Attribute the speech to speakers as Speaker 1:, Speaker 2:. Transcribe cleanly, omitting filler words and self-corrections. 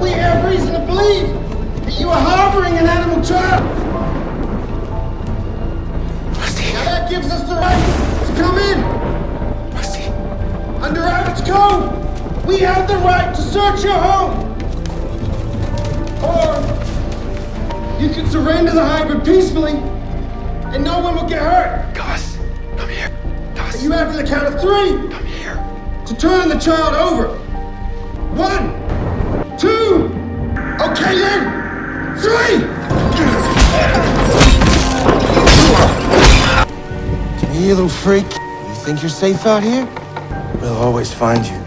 Speaker 1: We have reason to believe that you are harboring an animal child.
Speaker 2: Rusty.
Speaker 1: Now that gives us the right to come in.
Speaker 2: Rusty.
Speaker 1: Under Abbott's code, we have the right to search your home. Or you can surrender the hybrid peacefully and no one will get hurt.
Speaker 2: Gus, come here. Gus.
Speaker 1: But you have to the count of 3
Speaker 2: Come here.
Speaker 1: to turn the child over. 1, 2, okay then, 3!
Speaker 3: Come here, you little freak. You think you're safe out here? We'll always find you.